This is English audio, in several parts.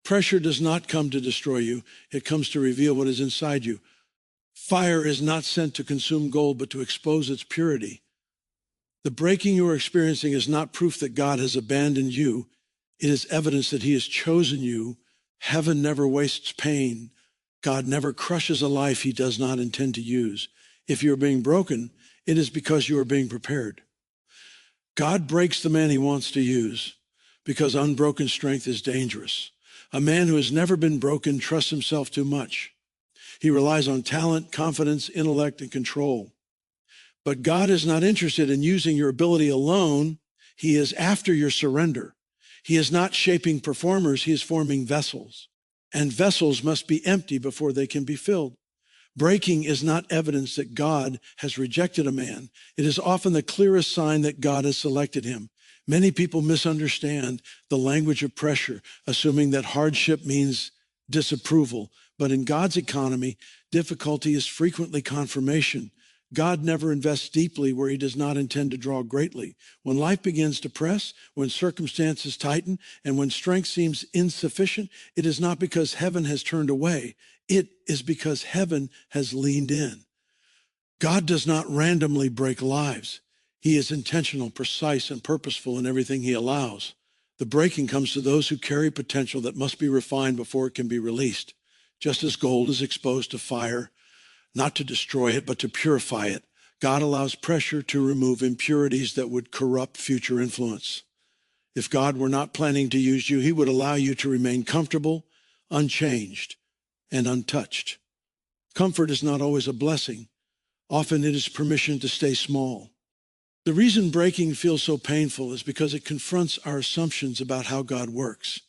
Pressure does not come to destroy you. It comes to reveal what is inside you. Fire is not sent to consume gold, but to expose its purity. The breaking you are experiencing is not proof that God has abandoned you. It is evidence that he has chosen you. Heaven never wastes pain. God never crushes a life he does not intend to use. If you're being broken, it is because you are being prepared. God breaks the man he wants to use because unbroken strength is dangerous. A man who has never been broken trusts himself too much. He relies on talent, confidence, intellect, and control. But God is not interested in using your ability alone. He is after your surrender. He is not shaping performers. He is forming vessels. And vessels must be empty before they can be filled. Breaking is not evidence that God has rejected a man. It is often the clearest sign that God has selected him. Many people misunderstand the language of pressure, assuming that hardship means disapproval. But in God's economy, difficulty is frequently confirmation. God never invests deeply where he does not intend to draw greatly. When life begins to press, when circumstances tighten, and when strength seems insufficient, it is not because heaven has turned away. It is because heaven has leaned in. God does not randomly break lives. He is intentional, precise, and purposeful in everything he allows. The breaking comes to those who carry potential that must be refined before it can be released. Just as gold is exposed to fire, not to destroy it, but to purify it, God allows pressure to remove impurities that would corrupt future influence. If God were not planning to use you, he would allow you to remain comfortable, unchanged, and untouched. Comfort is not always a blessing. Often it is permission to stay small. The reason breaking feels so painful is because it confronts our assumptions about how God works.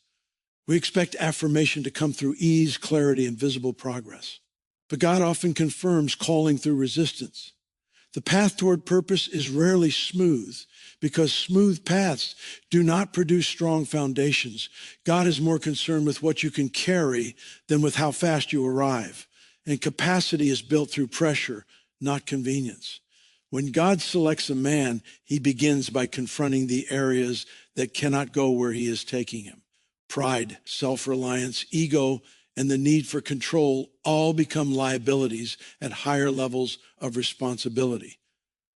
We expect affirmation to come through ease, clarity, and visible progress. But God often confirms calling through resistance. The path toward purpose is rarely smooth because smooth paths do not produce strong foundations. God is more concerned with what you can carry than with how fast you arrive. And capacity is built through pressure, not convenience. When God selects a man, he begins by confronting the areas that cannot go where he is taking him. Pride, self-reliance, ego, and the need for control all become liabilities at higher levels of responsibility.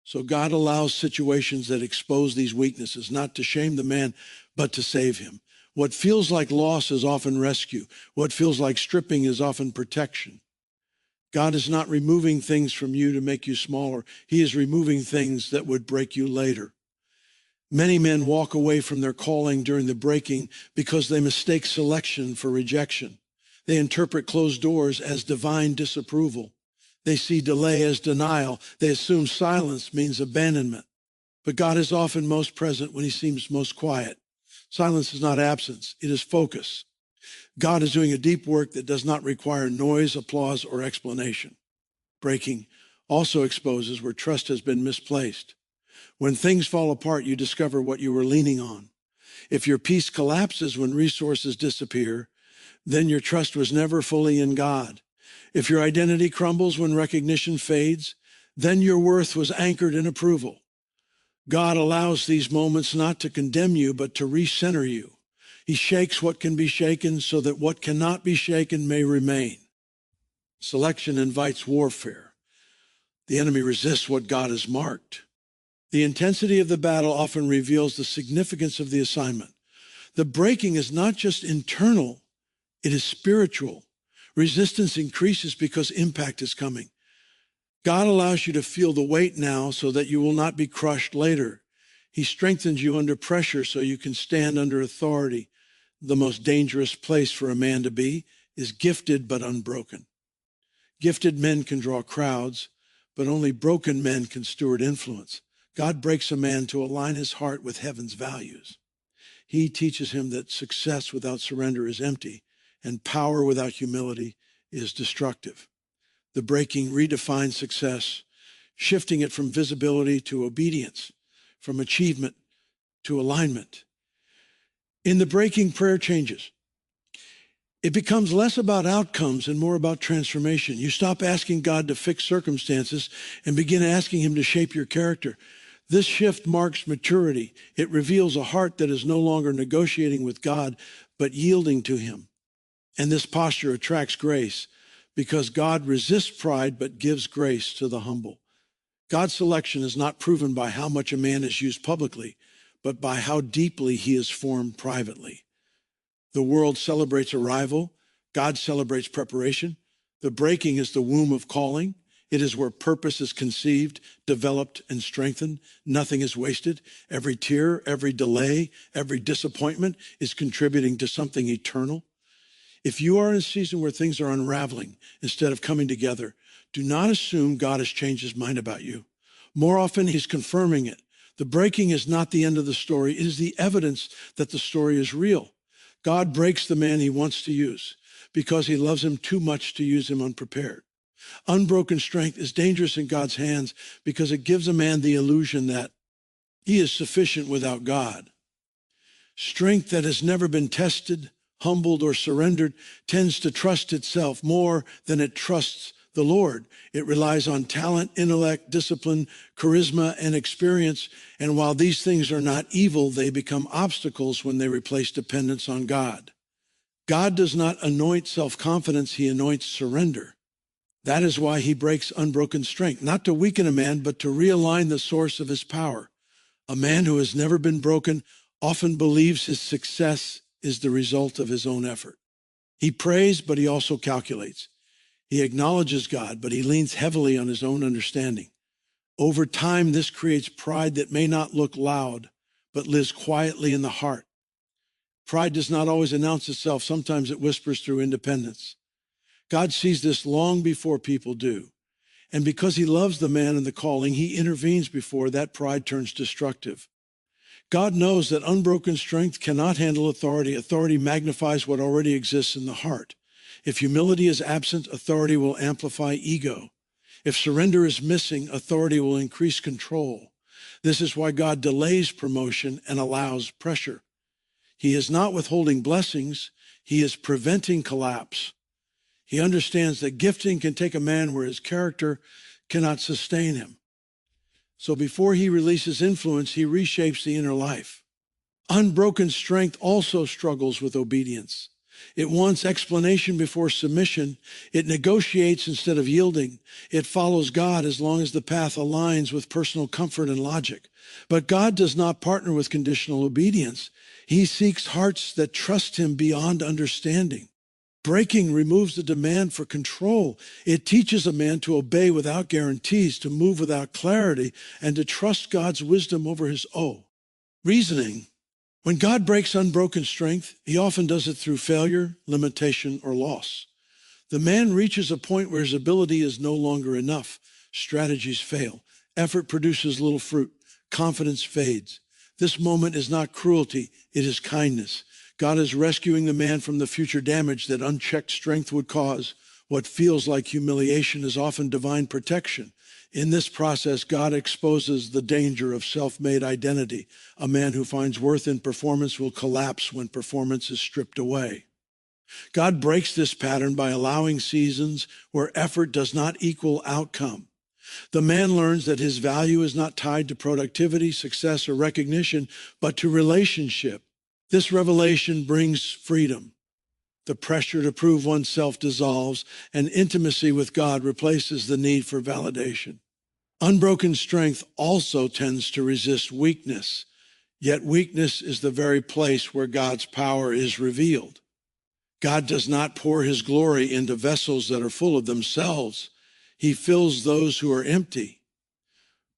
So God allows situations that expose these weaknesses, not to shame the man, but to save him. What feels like loss is often rescue. What feels like stripping is often protection. God is not removing things from you to make you smaller. He is removing things that would break you later. Many men walk away from their calling during the breaking because they mistake selection for rejection. They interpret closed doors as divine disapproval. They see delay as denial. They assume silence means abandonment. But God is often most present when he seems most quiet. Silence is not absence. It is focus. God is doing a deep work that does not require noise, applause, or explanation. Breaking also exposes where trust has been misplaced. When things fall apart, you discover what you were leaning on. If your peace collapses when resources disappear, then your trust was never fully in God. If your identity crumbles when recognition fades, then your worth was anchored in approval. God allows these moments not to condemn you, but to recenter you. He shakes what can be shaken so that what cannot be shaken may remain. Selection invites warfare. The enemy resists what God has marked. The intensity of the battle often reveals the significance of the assignment. The breaking is not just internal, it is spiritual. Resistance increases because impact is coming. God allows you to feel the weight now so that you will not be crushed later. He strengthens you under pressure so you can stand under authority. The most dangerous place for a man to be is gifted but unbroken. Gifted men can draw crowds, but only broken men can steward influence. God breaks a man to align his heart with heaven's values. He teaches him that success without surrender is empty, and power without humility is destructive. The breaking redefines success, shifting it from visibility to obedience, from achievement to alignment. In the breaking, prayer changes. It becomes less about outcomes and more about transformation. You stop asking God to fix circumstances and begin asking him to shape your character. This shift marks maturity. It reveals a heart that is no longer negotiating with God, but yielding to him. And this posture attracts grace because God resists pride but gives grace to the humble. God's selection is not proven by how much a man is used publicly, but by how deeply he is formed privately. The world celebrates arrival. God celebrates preparation. The breaking is the womb of calling. It is where purpose is conceived, developed, and strengthened. Nothing is wasted. Every tear, every delay, every disappointment is contributing to something eternal. If you are in a season where things are unraveling instead of coming together, do not assume God has changed his mind about you. More often, he's confirming it. The breaking is not the end of the story. It is the evidence that the story is real. God breaks the man he wants to use because he loves him too much to use him unprepared. Unbroken strength is dangerous in God's hands because it gives a man the illusion that he is sufficient without God. Strength that has never been tested, humbled, or surrendered tends to trust itself more than it trusts the Lord. It relies on talent, intellect, discipline, charisma, and experience. And while these things are not evil, they become obstacles when they replace dependence on God. God does not anoint self-confidence, he anoints surrender. That is why he breaks unbroken strength, not to weaken a man, but to realign the source of his power. A man who has never been broken often believes his success is the result of his own effort. He prays, but he also calculates. He acknowledges God, but he leans heavily on his own understanding. Over time, this creates pride that may not look loud, but lives quietly in the heart. Pride does not always announce itself. Sometimes it whispers through independence. God sees this long before people do. And because he loves the man and the calling, he intervenes before that pride turns destructive. God knows that unbroken strength cannot handle authority. Authority magnifies what already exists in the heart. If humility is absent, authority will amplify ego. If surrender is missing, authority will increase control. This is why God delays promotion and allows pressure. He is not withholding blessings. He is preventing collapse. He understands that gifting can take a man where his character cannot sustain him. So before he releases influence, he reshapes the inner life. Unbroken strength also struggles with obedience. It wants explanation before submission. It negotiates instead of yielding. It follows God as long as the path aligns with personal comfort and logic. But God does not partner with conditional obedience. He seeks hearts that trust him beyond understanding. Breaking removes the demand for control. It teaches a man to obey without guarantees, to move without clarity, and to trust God's wisdom over his reasoning. When God breaks unbroken strength, he often does it through failure, limitation, or loss. The man reaches a point where his ability is no longer enough. Strategies fail. Effort produces little fruit. Confidence fades. This moment is not cruelty, it is kindness. God is rescuing the man from the future damage that unchecked strength would cause. What feels like humiliation is often divine protection. In this process, God exposes the danger of self-made identity. A man who finds worth in performance will collapse when performance is stripped away. God breaks this pattern by allowing seasons where effort does not equal outcome. The man learns that his value is not tied to productivity, success, or recognition, but to relationship. This revelation brings freedom. The pressure to prove oneself dissolves, and intimacy with God replaces the need for validation. Unbroken strength also tends to resist weakness, yet weakness is the very place where God's power is revealed. God does not pour his glory into vessels that are full of themselves. He fills those who are empty.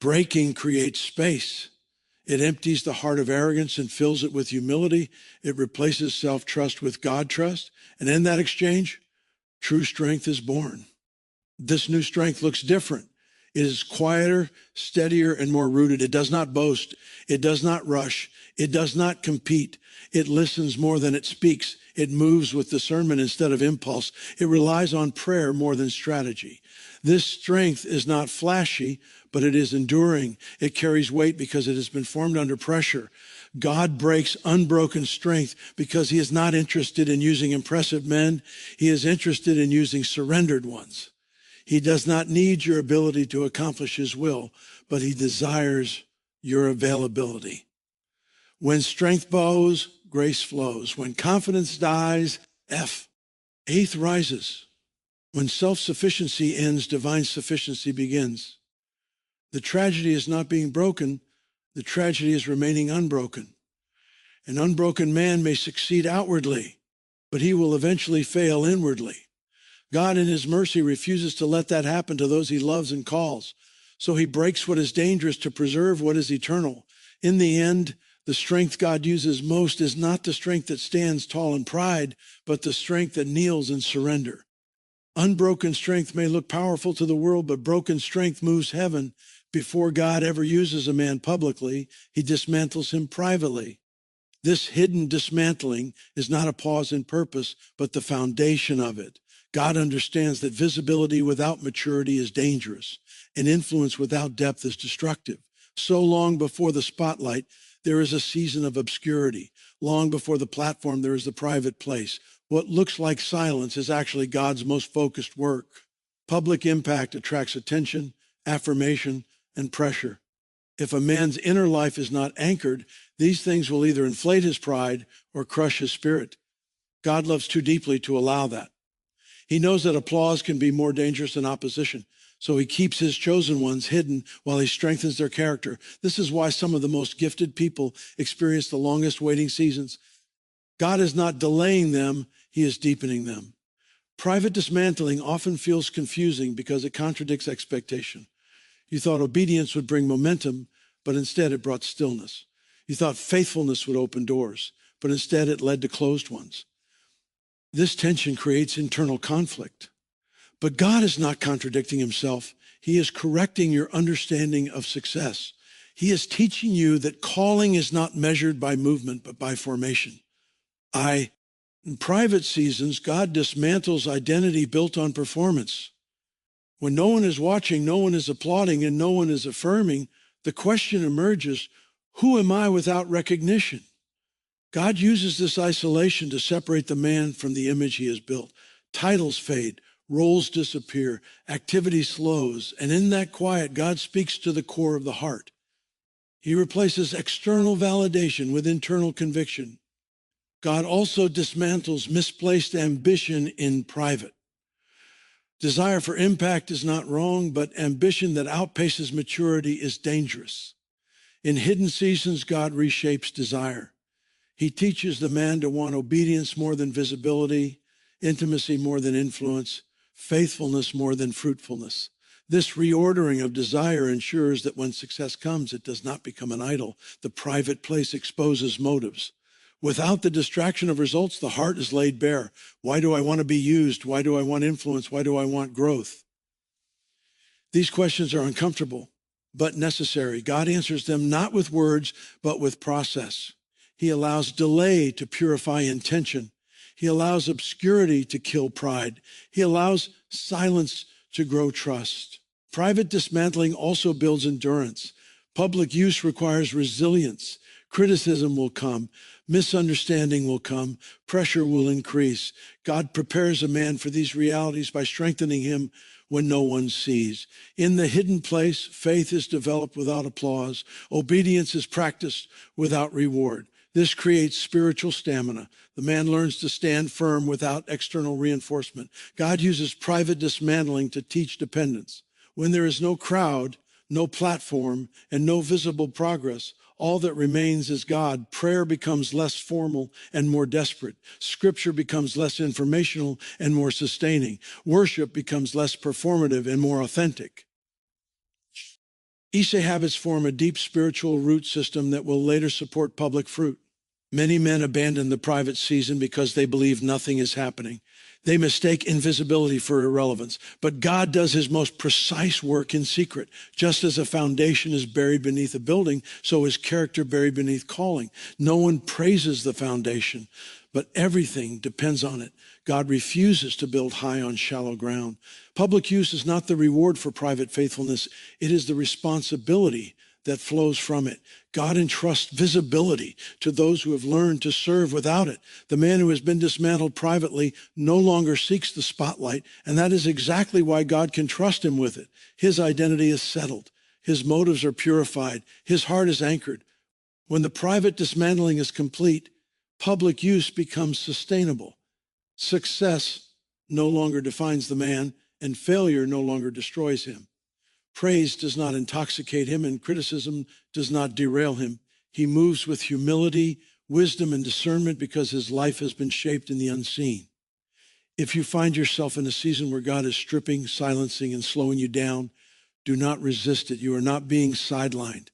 Breaking creates space. It empties the heart of arrogance and fills it with humility. It replaces self-trust with God-trust. And in that exchange, true strength is born. This new strength looks different. It is quieter, steadier, and more rooted. It does not boast. It does not rush. It does not compete. It listens more than it speaks. It moves with discernment instead of impulse. It relies on prayer more than strategy. This strength is not flashy, but it is enduring. It carries weight because it has been formed under pressure. God breaks unbroken strength because he is not interested in using impressive men. He is interested in using surrendered ones. He does not need your ability to accomplish his will, but he desires your availability. When strength bows, grace flows. When confidence dies, Eighth rises. When self-sufficiency ends, divine sufficiency begins. The tragedy is not being broken. The tragedy is remaining unbroken. An unbroken man may succeed outwardly, but he will eventually fail inwardly. God in his mercy refuses to let that happen to those he loves and calls. So he breaks what is dangerous to preserve what is eternal. In the end, the strength God uses most is not the strength that stands tall in pride, but the strength that kneels in surrender. Unbroken strength may look powerful to the world, but broken strength moves heaven. Before God ever uses a man publicly, he dismantles him privately. This hidden dismantling is not a pause in purpose, but the foundation of it. God understands that visibility without maturity is dangerous, and influence without depth is destructive. So long before the spotlight, there is a season of obscurity. Long before the platform, there is the private place. What looks like silence is actually God's most focused work. Public impact attracts attention, affirmation, and pressure. If a man's inner life is not anchored, these things will either inflate his pride or crush his spirit. God loves too deeply to allow that. He knows that applause can be more dangerous than opposition, so he keeps his chosen ones hidden while he strengthens their character. This is why some of the most gifted people experience the longest waiting seasons. God is not delaying them, he is deepening them. Private dismantling often feels confusing because it contradicts expectation. You thought obedience would bring momentum, but instead it brought stillness. You thought faithfulness would open doors, but instead it led to closed ones. This tension creates internal conflict. But God is not contradicting himself. He is correcting your understanding of success. He is teaching you that calling is not measured by movement, but by formation. In private seasons, God dismantles identity built on performance. When no one is watching, no one is applauding, and no one is affirming, the question emerges, who am I without recognition? God uses this isolation to separate the man from the image he has built. Titles fade, roles disappear, activity slows, and in that quiet, God speaks to the core of the heart. He replaces external validation with internal conviction. God also dismantles misplaced ambition in private. Desire for impact is not wrong, but ambition that outpaces maturity is dangerous. In hidden seasons, God reshapes desire. He teaches the man to want obedience more than visibility, intimacy more than influence, faithfulness more than fruitfulness. This reordering of desire ensures that when success comes, it does not become an idol. The private place exposes motives. Without the distraction of results, the heart is laid bare. Why do I want to be used? Why do I want influence? Why do I want growth? These questions are uncomfortable, but necessary. God answers them not with words, but with process. He allows delay to purify intention. He allows obscurity to kill pride. He allows silence to grow trust. Private dismantling also builds endurance. Public use requires resilience. Criticism will come. Misunderstanding will come. Pressure will increase. God prepares a man for these realities by strengthening him when no one sees. In the hidden place, faith is developed without applause. Obedience is practiced without reward. This creates spiritual stamina. The man learns to stand firm without external reinforcement. God uses private dismantling to teach dependence. When there is no crowd, no platform, and no visible progress, all that remains is God. Prayer becomes less formal and more desperate. Scripture becomes less informational and more sustaining. Worship becomes less performative and more authentic. Issei habits form a deep spiritual root system that will later support public fruit. Many men abandon the private season because they believe nothing is happening. They mistake invisibility for irrelevance. But God does his most precise work in secret. Just as a foundation is buried beneath a building, so is character buried beneath calling. No one praises the foundation, but everything depends on it. God refuses to build high on shallow ground. Public use is not the reward for private faithfulness. It is the responsibility that flows from it. God entrusts visibility to those who have learned to serve without it. The man who has been dismantled privately no longer seeks the spotlight, and that is exactly why God can trust him with it. His identity is settled. His motives are purified. His heart is anchored. When the private dismantling is complete, public use becomes sustainable. Success no longer defines the man, and failure no longer destroys him. Praise does not intoxicate him, and criticism does not derail him. He moves with humility, wisdom, and discernment because his life has been shaped in the unseen. If you find yourself in a season where God is stripping, silencing, and slowing you down, do not resist it. You are not being sidelined.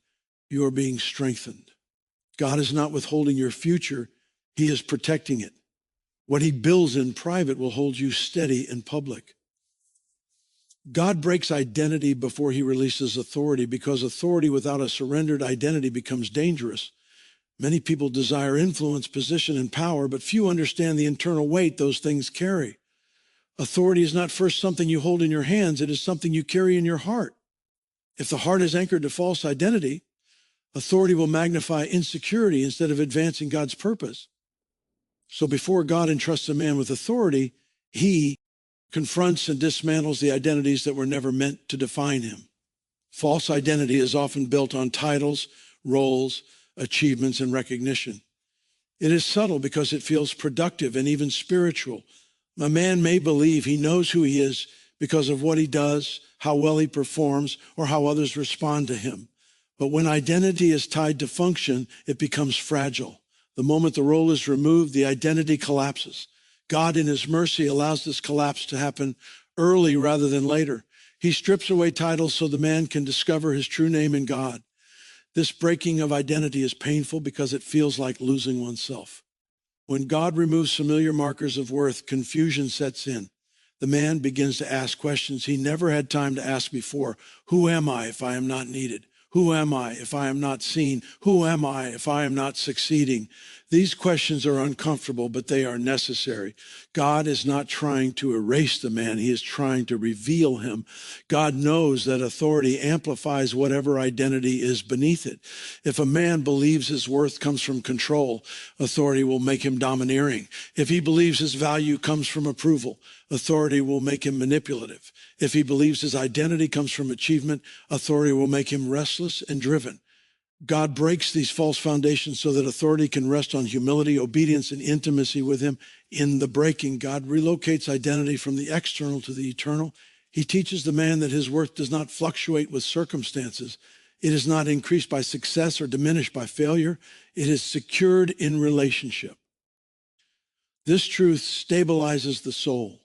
You are being strengthened. God is not withholding your future. He is protecting it. What he builds in private will hold you steady in public. God breaks identity before he releases authority, because authority without a surrendered identity becomes dangerous. Many people desire influence, position, and power, but few understand the internal weight those things carry. Authority is not first something you hold in your hands. It is something you carry in your heart. If the heart is anchored to false identity, authority will magnify insecurity instead of advancing God's purpose. So before God entrusts a man with authority, he confronts and dismantles the identities that were never meant to define him. False identity is often built on titles, roles, achievements, and recognition. It is subtle because it feels productive and even spiritual. A man may believe he knows who he is because of what he does, how well he performs, or how others respond to him. But when identity is tied to function, it becomes fragile. The moment the role is removed, the identity collapses. God, in his mercy, allows this collapse to happen early rather than later. He strips away titles so the man can discover his true name in God. This breaking of identity is painful because it feels like losing oneself. When God removes familiar markers of worth, confusion sets in. The man begins to ask questions he never had time to ask before. Who am I if I am not needed? Who am I if I am not seen? Who am I if I am not succeeding? These questions are uncomfortable, but they are necessary. God is not trying to erase the man. He is trying to reveal him. God knows that authority amplifies whatever identity is beneath it. If a man believes his worth comes from control, authority will make him domineering. If he believes his value comes from approval, authority will make him manipulative. If he believes his identity comes from achievement, authority will make him restless and driven. God breaks these false foundations so that authority can rest on humility, obedience, and intimacy with him. In the breaking, God relocates identity from the external to the eternal. He teaches the man that his worth does not fluctuate with circumstances. It is not increased by success or diminished by failure. It is secured in relationship. This truth stabilizes the soul.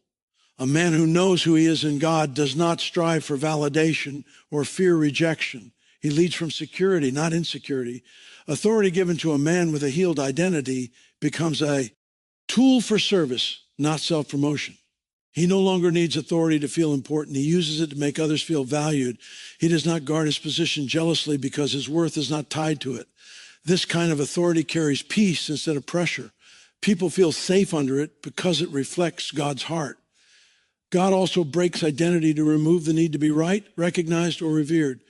A man who knows who he is in God does not strive for validation or fear rejection. He leads from security, not insecurity. Authority given to a man with a healed identity becomes a tool for service, not self-promotion. He no longer needs authority to feel important. He uses it to make others feel valued. He does not guard his position jealously because his worth is not tied to it. This kind of authority carries peace instead of pressure. People feel safe under it because it reflects God's heart. God also breaks identity to remove the need to be right, recognized, or revered.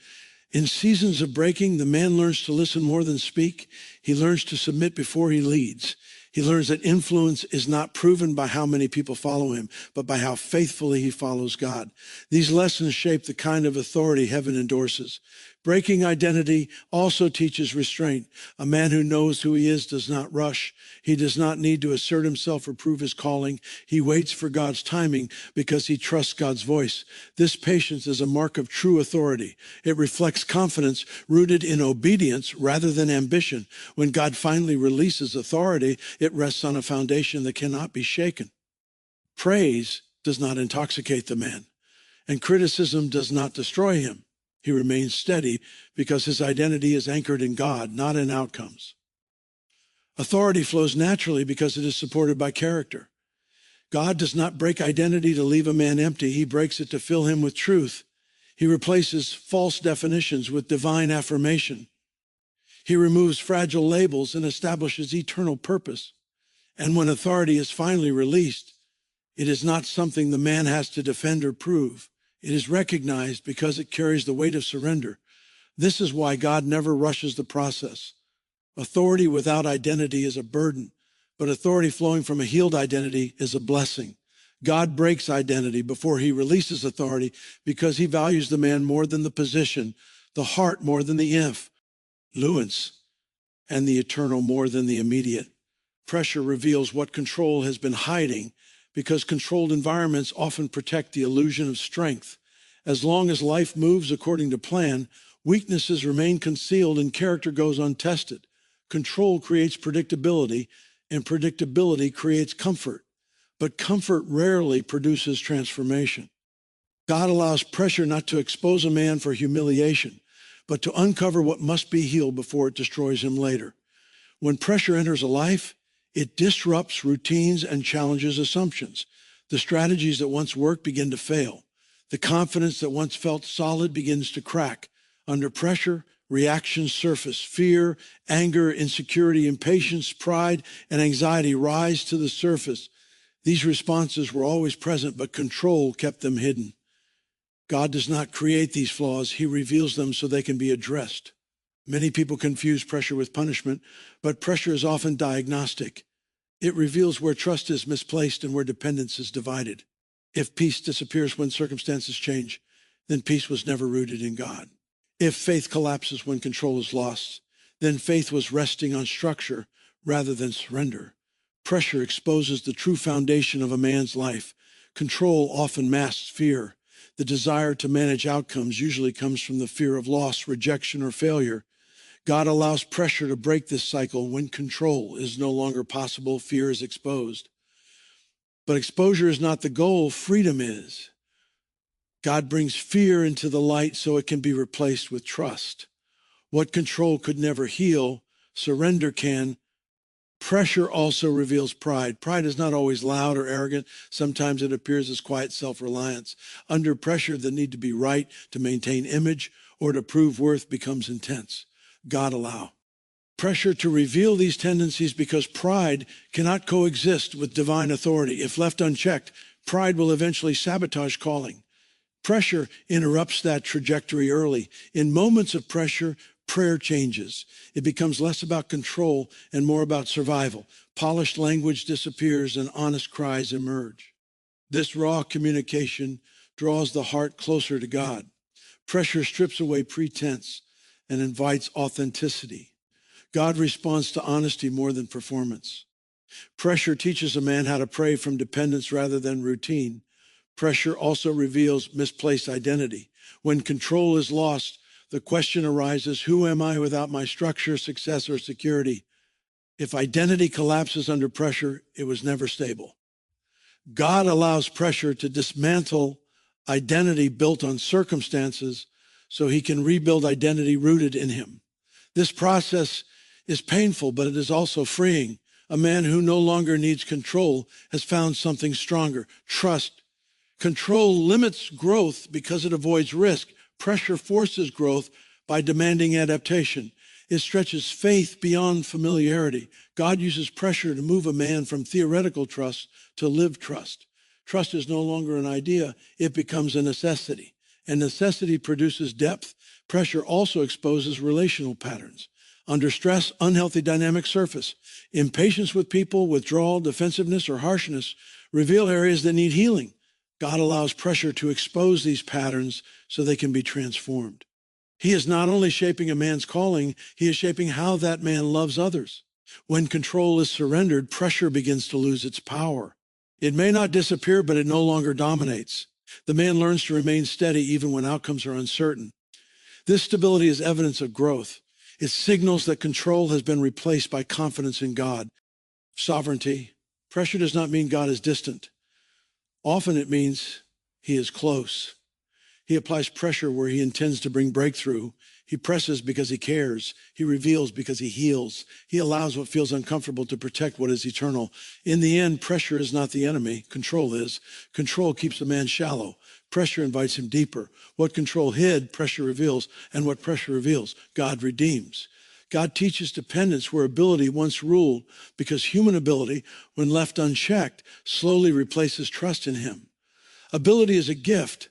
In seasons of breaking, the man learns to listen more than speak. He learns to submit before he leads. He learns that influence is not proven by how many people follow him, but by how faithfully he follows God. These lessons shape the kind of authority heaven endorses. Breaking identity also teaches restraint. A man who knows who he is does not rush. He does not need to assert himself or prove his calling. He waits for God's timing because he trusts God's voice. This patience is a mark of true authority. It reflects confidence rooted in obedience rather than ambition. When God finally releases authority, it rests on a foundation that cannot be shaken. Praise does not intoxicate the man, and criticism does not destroy him. He remains steady because his identity is anchored in God, not in outcomes. Authority flows naturally because it is supported by character. God does not break identity to leave a man empty. He breaks it to fill him with truth. He replaces false definitions with divine affirmation. He removes fragile labels and establishes eternal purpose. And when authority is finally released, it is not something the man has to defend or prove. It is recognized because it carries the weight of surrender. This is why God never rushes the process. Authority without identity is a burden, but authority flowing from a healed identity is a blessing. God breaks identity before he releases authority because he values the man more than the position, the heart more than the influence, and the eternal more than the immediate. Pressure reveals what control has been hiding, because controlled environments often protect the illusion of strength. As long as life moves according to plan, weaknesses remain concealed and character goes untested. Control creates predictability, and predictability creates comfort. But comfort rarely produces transformation. God allows pressure not to expose a man for humiliation, but to uncover what must be healed before it destroys him later. When pressure enters a life, it disrupts routines and challenges assumptions. The strategies that once worked begin to fail. The confidence that once felt solid begins to crack. Under pressure, reactions surface. Fear, anger, insecurity, impatience, pride, and anxiety rise to the surface. These responses were always present, but control kept them hidden. God does not create these flaws. He reveals them so they can be addressed. Many people confuse pressure with punishment, but pressure is often diagnostic. It reveals where trust is misplaced and where dependence is divided. If peace disappears when circumstances change, then peace was never rooted in God. If faith collapses when control is lost, then faith was resting on structure rather than surrender. Pressure exposes the true foundation of a man's life. Control often masks fear. The desire to manage outcomes usually comes from the fear of loss, rejection, or failure. God allows pressure to break this cycle when control is no longer possible, fear is exposed. But exposure is not the goal, freedom is. God brings fear into the light so it can be replaced with trust. What control could never heal, surrender can. Pressure also reveals pride. Pride is not always loud or arrogant. Sometimes it appears as quiet self-reliance. Under pressure, the need to be right, to maintain image, or to prove worth becomes intense. God allow pressure to reveal these tendencies because pride cannot coexist with divine authority. If left unchecked, pride will eventually sabotage calling. Pressure interrupts that trajectory early. In moments of pressure, prayer changes. It becomes less about control and more about survival. Polished language disappears and honest cries emerge. This raw communication draws the heart closer to God. Pressure strips away pretense and invites authenticity. God responds to honesty more than performance. Pressure teaches a man how to pray from dependence rather than routine. Pressure also reveals misplaced identity. When control is lost, the question arises, who am I without my structure, success, or security? If identity collapses under pressure, it was never stable. God allows pressure to dismantle identity built on circumstances so he can rebuild identity rooted in him. This process is painful, but it is also freeing. A man who no longer needs control has found something stronger, trust. Control limits growth because it avoids risk. Pressure forces growth by demanding adaptation. It stretches faith beyond familiarity. God uses pressure to move a man from theoretical trust to lived trust. Trust is no longer an idea. It becomes a necessity. And necessity produces depth. Pressure also exposes relational patterns. Under stress, unhealthy dynamics surface. Impatience with people, withdrawal, defensiveness, or harshness reveal areas that need healing. God allows pressure to expose these patterns so they can be transformed. He is not only shaping a man's calling, he is shaping how that man loves others. When control is surrendered, pressure begins to lose its power. It may not disappear, but it no longer dominates. The man learns to remain steady even when outcomes are uncertain. This stability is evidence of growth. It signals that control has been replaced by confidence in God. Sovereignty. Pressure does not mean God is distant. Often it means he is close. He applies pressure where he intends to bring breakthrough. He presses because he cares. He reveals because he heals. He allows what feels uncomfortable to protect what is eternal. In the end, pressure is not the enemy. Control is. Control keeps a man shallow. Pressure invites him deeper. What control hid, pressure reveals. And what pressure reveals, God redeems. God teaches dependence where ability once ruled, because human ability, when left unchecked, slowly replaces trust in him. Ability is a gift,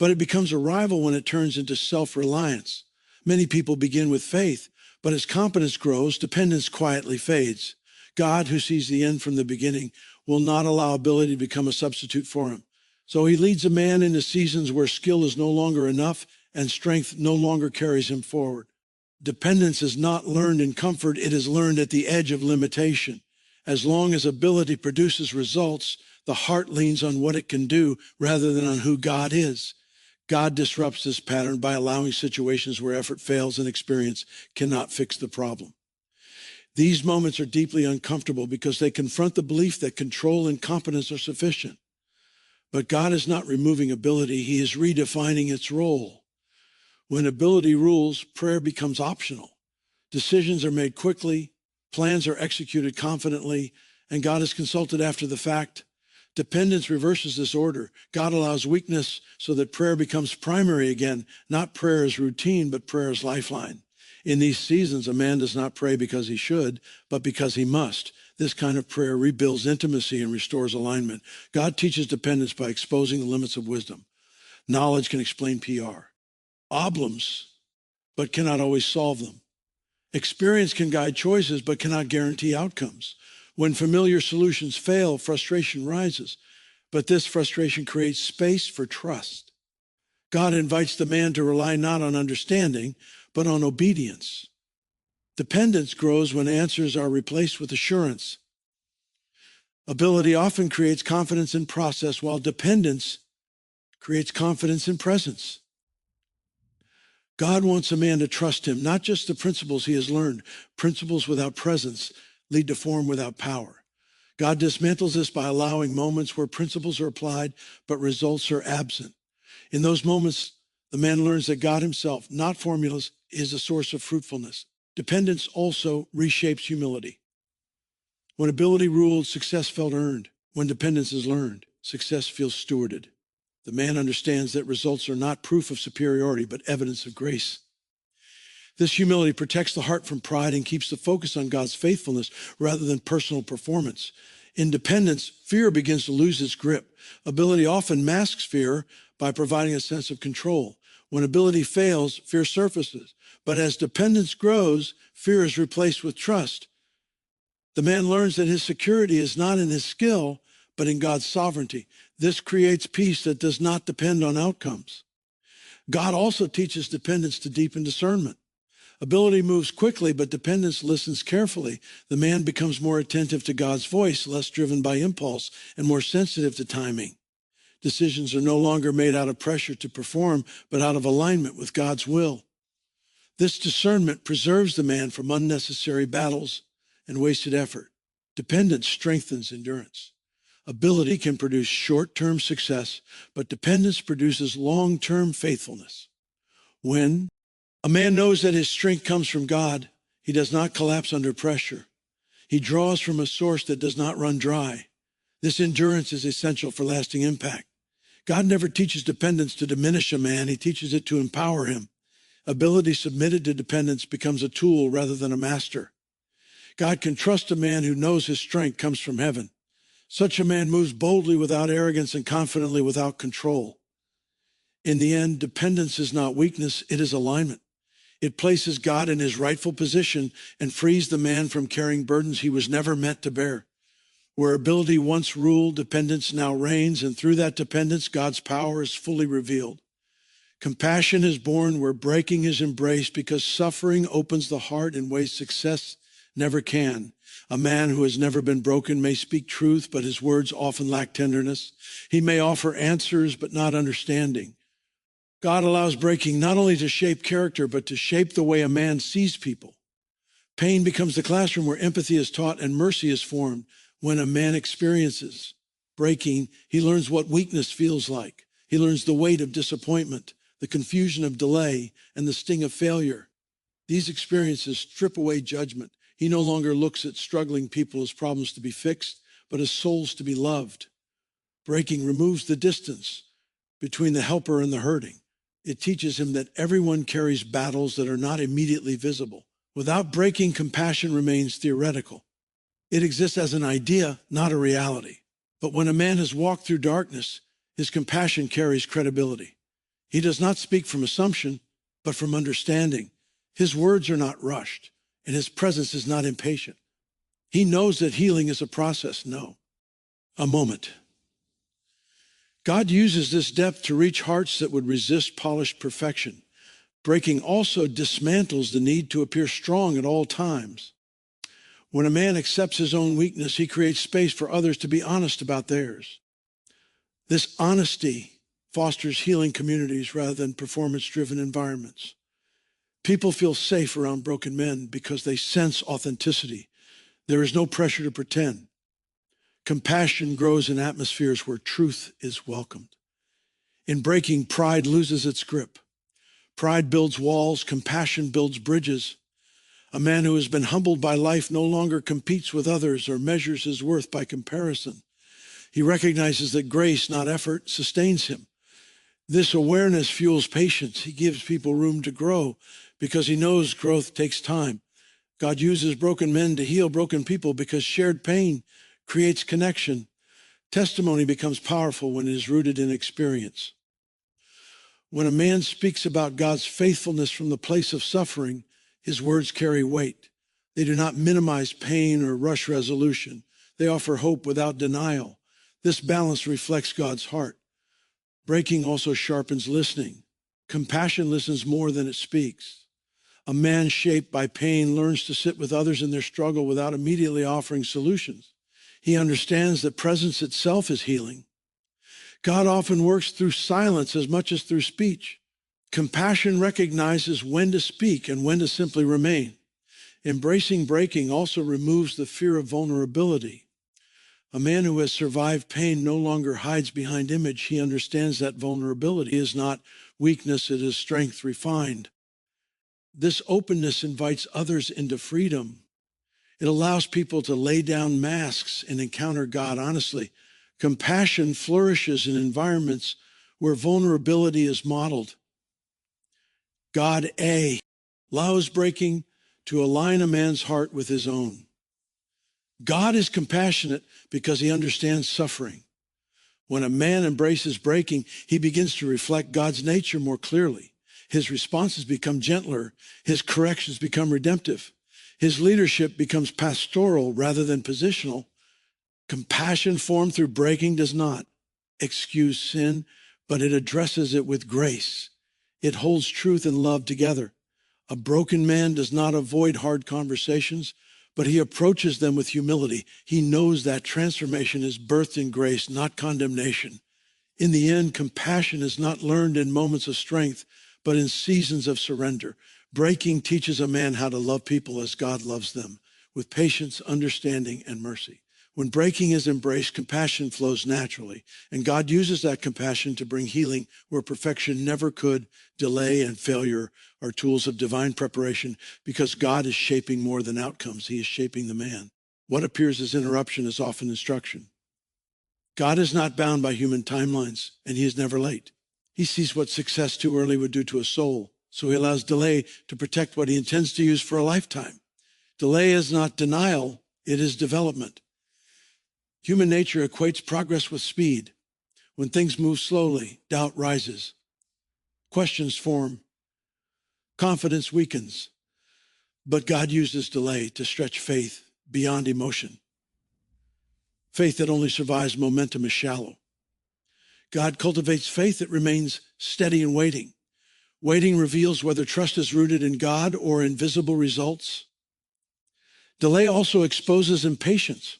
but it becomes a rival when it turns into self-reliance. Many people begin with faith, but as competence grows, dependence quietly fades. God, who sees the end from the beginning, will not allow ability to become a substitute for him. So he leads a man into seasons where skill is no longer enough and strength no longer carries him forward. Dependence is not learned in comfort, it is learned at the edge of limitation. As long as ability produces results, The heart leans on what it can do rather than on who God is. God disrupts this pattern by allowing situations where effort fails and experience cannot fix the problem. These moments are deeply uncomfortable because they confront the belief that control and competence are sufficient. But God is not removing ability. He is redefining its role. When ability rules, prayer becomes optional. Decisions are made quickly, plans are executed confidently, and God is consulted after the fact. Dependence reverses this order. God allows weakness so that prayer becomes primary again, not prayer as routine, but prayer as lifeline. In these seasons, a man does not pray because he should, but because he must. This kind of prayer rebuilds intimacy and restores alignment. God teaches dependence by exposing the limits of wisdom. Knowledge can explain problems, but cannot always solve them. Experience can guide choices, but cannot guarantee outcomes. When familiar solutions fail, frustration rises, but this frustration creates space for trust. God invites the man to rely not on understanding, but on obedience. Dependence grows when answers are replaced with assurance. Ability often creates confidence in process, while dependence creates confidence in presence. God wants a man to trust him, not just the principles he has learned. Principles without presence lead to form without power. God dismantles this by allowing moments where principles are applied, but results are absent. In those moments, the man learns that God himself, not formulas, is a source of fruitfulness. Dependence also reshapes humility. When ability ruled, success felt earned. When dependence is learned, success feels stewarded. The man understands that results are not proof of superiority, but evidence of grace. This humility protects the heart from pride and keeps the focus on God's faithfulness rather than personal performance. In dependence, fear begins to lose its grip. Ability often masks fear by providing a sense of control. When ability fails, fear surfaces. But as dependence grows, fear is replaced with trust. The man learns that his security is not in his skill, but in God's sovereignty. This creates peace that does not depend on outcomes. God also teaches dependence to deepen discernment. Ability moves quickly, but dependence listens carefully. The man becomes more attentive to God's voice, less driven by impulse, and more sensitive to timing. Decisions are no longer made out of pressure to perform, but out of alignment with God's will. This discernment preserves the man from unnecessary battles and wasted effort. Dependence strengthens endurance. Ability can produce short-term success, but dependence produces long-term faithfulness. When a man knows that his strength comes from God, he does not collapse under pressure. He draws from a source that does not run dry. This endurance is essential for lasting impact. God never teaches dependence to diminish a man. He teaches it to empower him. Ability submitted to dependence becomes a tool rather than a master. God can trust a man who knows his strength comes from heaven. Such a man moves boldly without arrogance and confidently without control. In the end, dependence is not weakness, it is alignment. It places God in his rightful position and frees the man from carrying burdens he was never meant to bear. Where ability once ruled, dependence now reigns, and through that dependence, God's power is fully revealed. Compassion is born where breaking is embraced because suffering opens the heart in ways success never can. A man who has never been broken may speak truth, but his words often lack tenderness. He may offer answers, but not understanding. God allows breaking not only to shape character, but to shape the way a man sees people. Pain becomes the classroom where empathy is taught and mercy is formed. When a man experiences breaking, he learns what weakness feels like. He learns the weight of disappointment, the confusion of delay, and the sting of failure. These experiences strip away judgment. He no longer looks at struggling people as problems to be fixed, but as souls to be loved. Breaking removes the distance between the helper and the hurting. It teaches him that everyone carries battles that are not immediately visible. Without breaking, compassion remains theoretical. It exists as an idea, not a reality. But when a man has walked through darkness, his compassion carries credibility. He does not speak from assumption, but from understanding. His words are not rushed, and his presence is not impatient. He knows that healing is a process, a moment. God uses this depth to reach hearts that would resist polished perfection. Breaking also dismantles the need to appear strong at all times. When a man accepts his own weakness, he creates space for others to be honest about theirs. This honesty fosters healing communities rather than performance-driven environments. People feel safe around broken men because they sense authenticity. There is no pressure to pretend. Compassion grows in atmospheres where truth is welcomed. In breaking, pride loses its grip. Pride builds walls, compassion builds bridges. A man who has been humbled by life no longer competes with others or measures his worth by comparison. He recognizes that grace, not effort, sustains him. This awareness fuels patience. He gives people room to grow because he knows growth takes time. God uses broken men to heal broken people because shared pain creates connection. Testimony becomes powerful when it is rooted in experience. When a man speaks about God's faithfulness from the place of suffering, his words carry weight. They do not minimize pain or rush resolution. They offer hope without denial. This balance reflects God's heart. Breaking also sharpens listening. Compassion listens more than it speaks. A man shaped by pain learns to sit with others in their struggle without immediately offering solutions. He understands that presence itself is healing. God often works through silence as much as through speech. Compassion recognizes when to speak and when to simply remain. Embracing breaking also removes the fear of vulnerability. A man who has survived pain no longer hides behind image. He understands that vulnerability is not weakness, it is strength refined. This openness invites others into freedom. It allows people to lay down masks and encounter God honestly. Compassion flourishes in environments where vulnerability is modeled. God allows breaking to align a man's heart with his own. God is compassionate because he understands suffering. When a man embraces breaking, he begins to reflect God's nature more clearly. His responses become gentler. His corrections become redemptive. His leadership becomes pastoral rather than positional. Compassion formed through breaking does not excuse sin, but it addresses it with grace. It holds truth and love together. A broken man does not avoid hard conversations, but he approaches them with humility. He knows that transformation is birthed in grace, not condemnation. In the end, compassion is not learned in moments of strength, but in seasons of surrender. Breaking teaches a man how to love people as God loves them, with patience, understanding, and mercy. When breaking is embraced, compassion flows naturally, and God uses that compassion to bring healing where perfection never could. Delay and failure are tools of divine preparation because God is shaping more than outcomes. He is shaping the man. What appears as interruption is often instruction. God is not bound by human timelines, and he is never late. He sees what success too early would do to a soul, so he allows delay to protect what he intends to use for a lifetime. Delay is not denial, it is development. Human nature equates progress with speed. When things move slowly, doubt rises. Questions form. Confidence weakens. But God uses delay to stretch faith beyond emotion. Faith that only survives momentum is shallow. God cultivates faith that remains steady and waiting. Waiting reveals whether trust is rooted in God or in visible results. Delay also exposes impatience.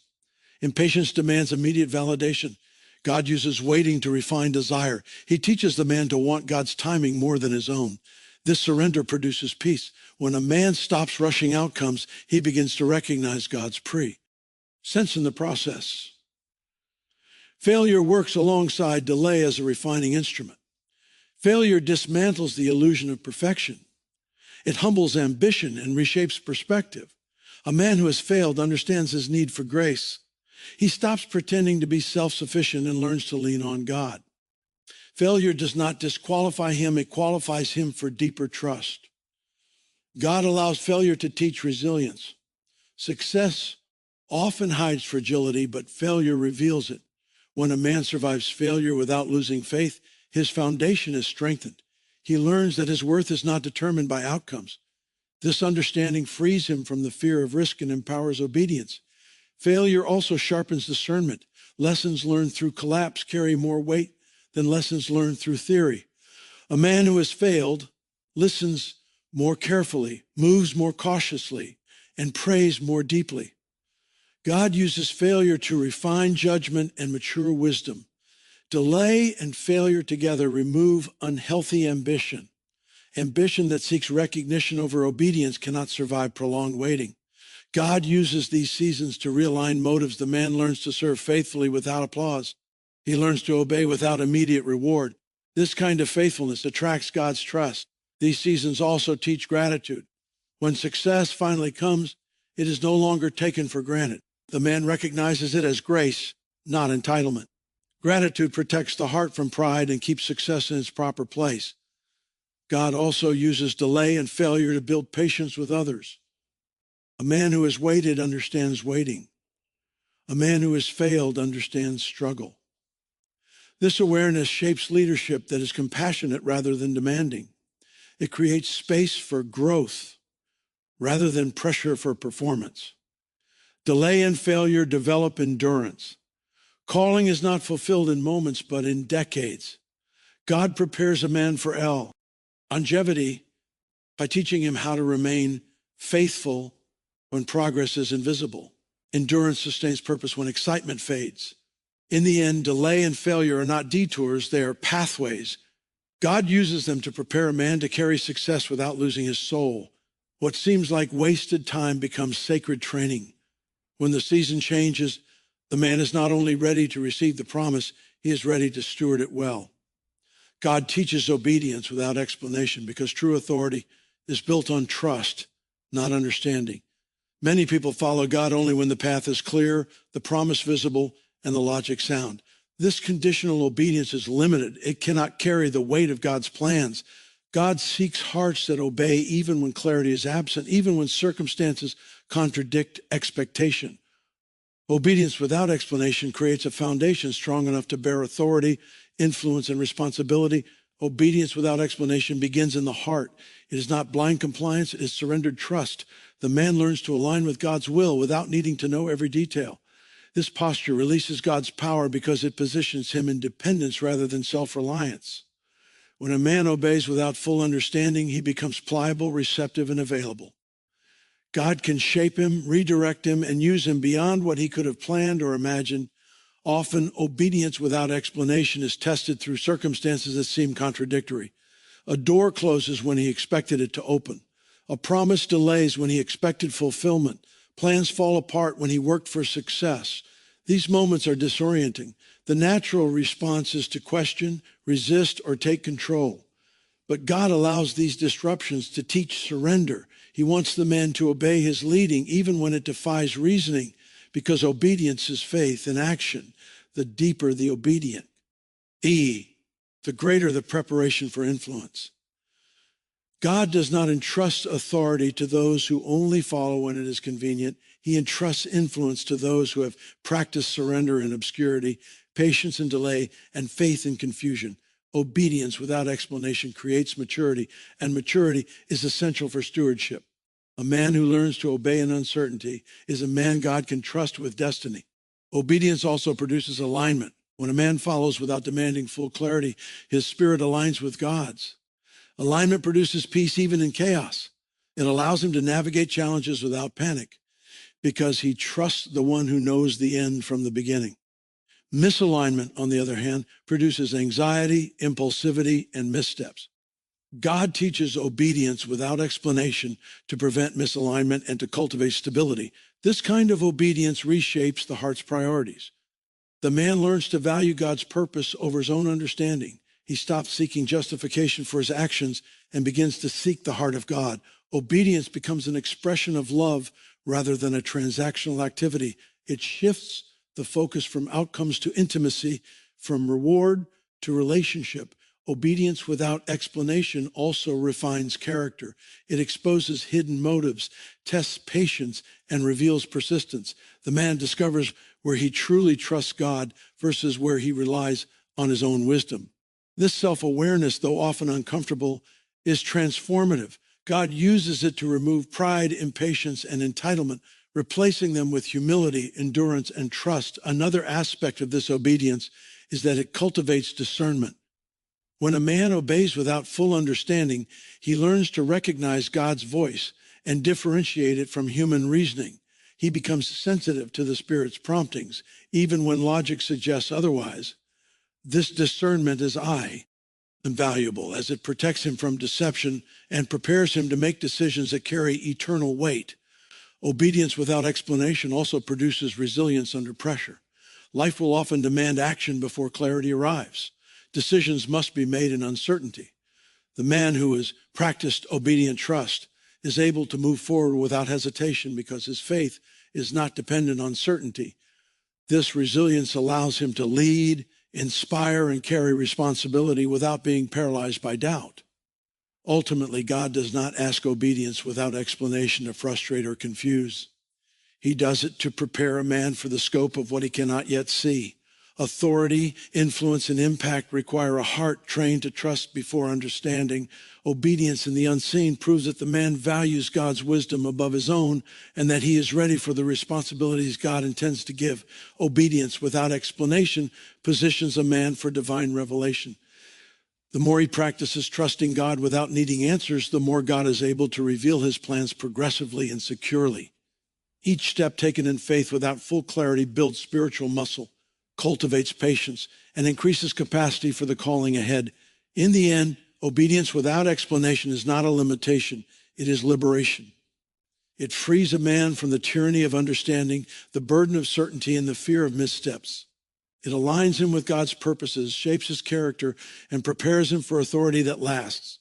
Impatience demands immediate validation. God uses waiting to refine desire. He teaches the man to want God's timing more than his own. This surrender produces peace. When a man stops rushing outcomes, he begins to recognize God's sense in the process. Failure works alongside delay as a refining instrument. Failure dismantles the illusion of perfection. It humbles ambition and reshapes perspective. A man who has failed understands his need for grace. He stops pretending to be self-sufficient and learns to lean on God. Failure does not disqualify him, it qualifies him for deeper trust. God allows failure to teach resilience. Success often hides fragility, but failure reveals it. When a man survives failure without losing faith, his foundation is strengthened. He learns that his worth is not determined by outcomes. This understanding frees him from the fear of risk and empowers obedience. Failure also sharpens discernment. Lessons learned through collapse carry more weight than lessons learned through theory. A man who has failed listens more carefully, moves more cautiously, and prays more deeply. God uses failure to refine judgment and mature wisdom. Delay and failure together remove unhealthy ambition. Ambition that seeks recognition over obedience cannot survive prolonged waiting. God uses these seasons to realign motives. The man learns to serve faithfully without applause. He learns to obey without immediate reward. This kind of faithfulness attracts God's trust. These seasons also teach gratitude. When success finally comes, it is no longer taken for granted. The man recognizes it as grace, not entitlement. Gratitude protects the heart from pride and keeps success in its proper place. God also uses delay and failure to build patience with others. A man who has waited understands waiting. A man who has failed understands struggle. This awareness shapes leadership that is compassionate rather than demanding. It creates space for growth rather than pressure for performance. Delay and failure develop endurance. Calling is not fulfilled in moments, but in decades. God prepares a man for longevity by teaching him how to remain faithful when progress is invisible. Endurance sustains purpose when excitement fades. In the end, delay and failure are not detours, they are pathways. God uses them to prepare a man to carry success without losing his soul. What seems like wasted time becomes sacred training. When the season changes, the man is not only ready to receive the promise, he is ready to steward it well. God teaches obedience without explanation because true authority is built on trust, not understanding. Many people follow God only when the path is clear, the promise visible, and the logic sound. This conditional obedience is limited. It cannot carry the weight of God's plans. God seeks hearts that obey even when clarity is absent, even when circumstances contradict expectation. Obedience without explanation creates a foundation strong enough to bear authority, influence, and responsibility. Obedience without explanation begins in the heart. It is not blind compliance, it is surrendered trust. The man learns to align with God's will without needing to know every detail. This posture releases God's power because it positions him in dependence rather than self-reliance. When a man obeys without full understanding, he becomes pliable, receptive, and available. God can shape him, redirect him, and use him beyond what he could have planned or imagined. Often, obedience without explanation is tested through circumstances that seem contradictory. A door closes when he expected it to open. A promise delays when he expected fulfillment. Plans fall apart when he worked for success. These moments are disorienting. The natural response is to question, resist, or take control. But God allows these disruptions to teach surrender. He wants the man to obey his leading even when it defies reasoning, because obedience is faith in action. The deeper the obedient. The greater the preparation for influence. God does not entrust authority to those who only follow when it is convenient. He entrusts influence to those who have practiced surrender in obscurity, patience in delay, and faith in confusion. Obedience without explanation creates maturity, and maturity is essential for stewardship. A man who learns to obey in uncertainty is a man God can trust with destiny. Obedience also produces alignment. When a man follows without demanding full clarity, his spirit aligns with God's. Alignment produces peace even in chaos. It allows him to navigate challenges without panic because he trusts the one who knows the end from the beginning. Misalignment, on the other hand, produces anxiety, impulsivity, and missteps. God teaches obedience without explanation to prevent misalignment and to cultivate stability. This kind of obedience reshapes the heart's priorities. The man learns to value God's purpose over his own understanding. He stops seeking justification for his actions and begins to seek the heart of God. Obedience becomes an expression of love rather than a transactional activity. It shifts the focus from outcomes to intimacy, from reward to relationship. Obedience without explanation also refines character. It exposes hidden motives, tests patience, and reveals persistence. The man discovers where he truly trusts God versus where he relies on his own wisdom. This self-awareness, though often uncomfortable, is transformative. God uses it to remove pride, impatience, and entitlement, replacing them with humility, endurance, and trust. Another aspect of this obedience is that it cultivates discernment. When a man obeys without full understanding, he learns to recognize God's voice and differentiate it from human reasoning. He becomes sensitive to the Spirit's promptings, even when logic suggests otherwise. This discernment is invaluable, as it protects him from deception and prepares him to make decisions that carry eternal weight. Obedience without explanation also produces resilience under pressure. Life will often demand action before clarity arrives. Decisions must be made in uncertainty. The man who has practiced obedient trust is able to move forward without hesitation because his faith is not dependent on certainty. This resilience allows him to lead, inspire, and carry responsibility without being paralyzed by doubt. Ultimately, God does not ask obedience without explanation to frustrate or confuse. He does it to prepare a man for the scope of what he cannot yet see. Authority, influence, and impact require a heart trained to trust before understanding. Obedience in the unseen proves that the man values God's wisdom above his own and that he is ready for the responsibilities God intends to give. Obedience without explanation positions a man for divine revelation. The more he practices trusting God without needing answers, the more God is able to reveal his plans progressively and securely. Each step taken in faith without full clarity builds spiritual muscle, cultivates patience, and increases capacity for the calling ahead. In the end, obedience without explanation is not a limitation, it is liberation. It frees a man from the tyranny of understanding, the burden of certainty, and the fear of missteps. It aligns him with God's purposes, shapes his character, and prepares him for authority that lasts.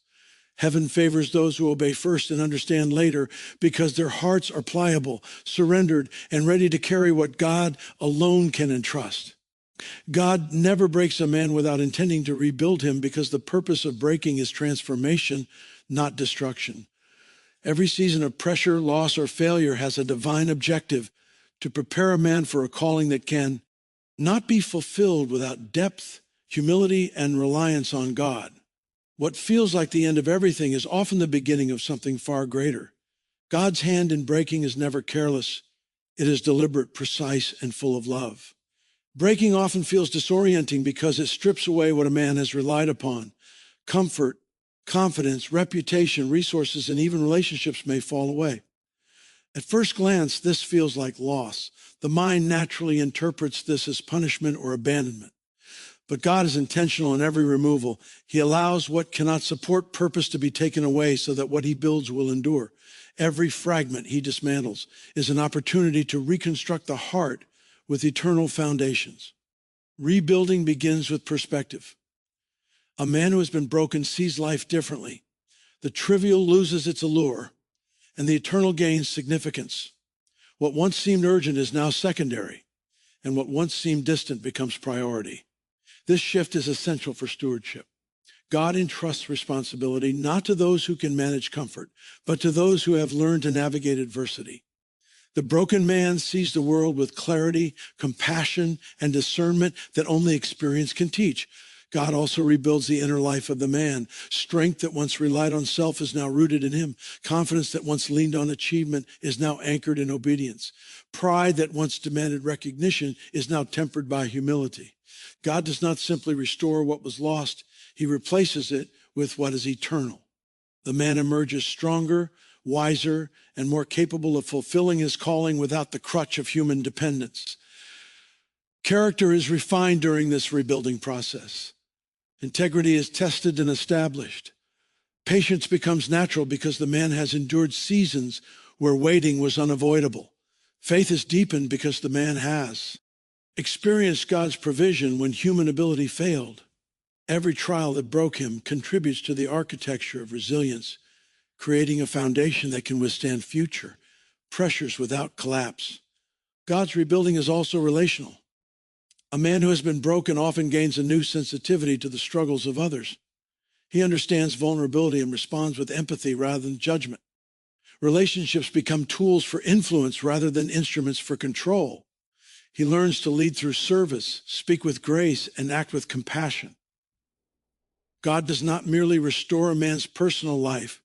Heaven favors those who obey first and understand later because their hearts are pliable, surrendered, and ready to carry what God alone can entrust. God never breaks a man without intending to rebuild him because the purpose of breaking is transformation, not destruction. Every season of pressure, loss, or failure has a divine objective to prepare a man for a calling that can not be fulfilled without depth, humility, and reliance on God. What feels like the end of everything is often the beginning of something far greater. God's hand in breaking is never careless. It is deliberate, precise, and full of love. Breaking often feels disorienting because it strips away what a man has relied upon. Comfort, confidence, reputation, resources, and even relationships may fall away. At first glance, this feels like loss. The mind naturally interprets this as punishment or abandonment. But God is intentional in every removal. He allows what cannot support purpose to be taken away so that what he builds will endure. Every fragment he dismantles is an opportunity to reconstruct the heart with eternal foundations. Rebuilding begins with perspective. A man who has been broken sees life differently. The trivial loses its allure, and the eternal gains significance. What once seemed urgent is now secondary, and what once seemed distant becomes priority. This shift is essential for stewardship. God entrusts responsibility not to those who can manage comfort, but to those who have learned to navigate adversity. The broken man sees the world with clarity, compassion, and discernment that only experience can teach. God also rebuilds the inner life of the man. Strength that once relied on self is now rooted in him. Confidence that once leaned on achievement is now anchored in obedience. Pride that once demanded recognition is now tempered by humility. God does not simply restore what was lost. He replaces it with what is eternal. The man emerges stronger, wiser, and more capable of fulfilling his calling without the crutch of human dependence. Character is refined during this rebuilding process. Integrity is tested and established. Patience becomes natural because the man has endured seasons where waiting was unavoidable. Faith is deepened because the man has experienced God's provision when human ability failed. Every trial that broke him contributes to the architecture of resilience, creating a foundation that can withstand future pressures without collapse. God's rebuilding is also relational. A man who has been broken often gains a new sensitivity to the struggles of others. He understands vulnerability and responds with empathy rather than judgment. Relationships become tools for influence rather than instruments for control. He learns to lead through service, speak with grace, and act with compassion. God does not merely restore a man's personal life.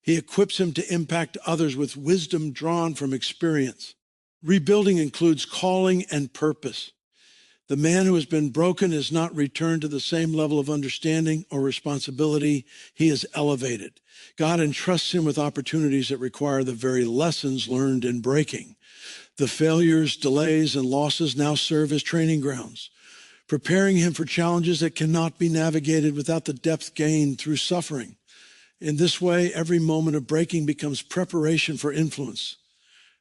He equips him to impact others with wisdom drawn from experience. Rebuilding includes calling and purpose. The man who has been broken is not returned to the same level of understanding or responsibility. He is elevated. God entrusts him with opportunities that require the very lessons learned in breaking. The failures, delays, and losses now serve as training grounds, preparing him for challenges that cannot be navigated without the depth gained through suffering. In this way, every moment of breaking becomes preparation for influence.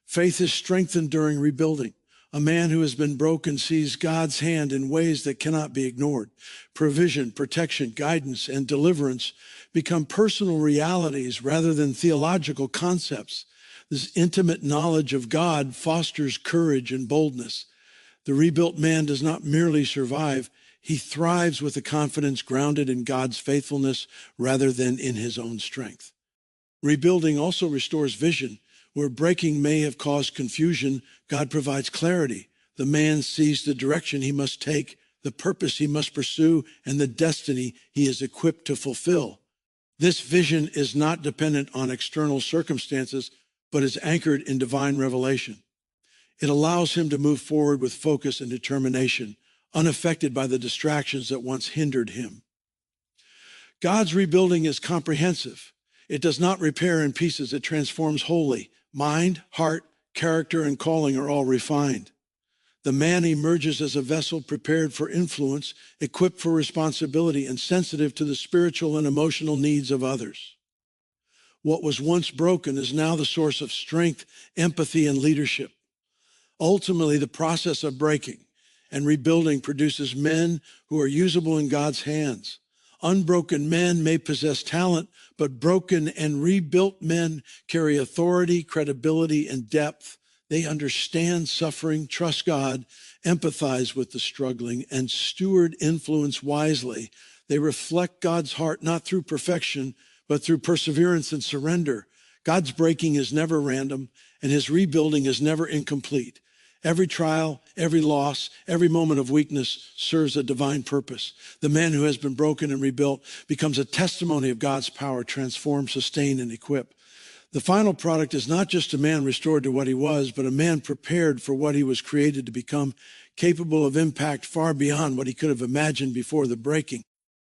Faith is strengthened during rebuilding. A man who has been broken sees God's hand in ways that cannot be ignored. Provision, protection, guidance, and deliverance become personal realities rather than theological concepts. This intimate knowledge of God fosters courage and boldness. The rebuilt man does not merely survive, he thrives with a confidence grounded in God's faithfulness rather than in his own strength. Rebuilding also restores vision. Where breaking may have caused confusion, God provides clarity. The man sees the direction he must take, the purpose he must pursue, and the destiny he is equipped to fulfill. This vision is not dependent on external circumstances, but is anchored in divine revelation. It allows him to move forward with focus and determination, unaffected by the distractions that once hindered him. God's rebuilding is comprehensive. It does not repair in pieces, it transforms wholly. Mind, heart, character, and calling are all refined. The man emerges as a vessel prepared for influence, equipped for responsibility, and sensitive to the spiritual and emotional needs of others. What was once broken is now the source of strength, empathy, and leadership. Ultimately, the process of breaking and rebuilding produces men who are usable in God's hands. Unbroken men may possess talent, but broken and rebuilt men carry authority, credibility, and depth. They understand suffering, trust God, empathize with the struggling, and steward influence wisely. They reflect God's heart not through perfection, but through perseverance and surrender. God's breaking is never random, and his rebuilding is never incomplete. Every trial, every loss, every moment of weakness serves a divine purpose. The man who has been broken and rebuilt becomes a testimony of God's power, transform, sustain, and equip. The final product is not just a man restored to what he was, but a man prepared for what he was created to become, capable of impact far beyond what he could have imagined before the breaking.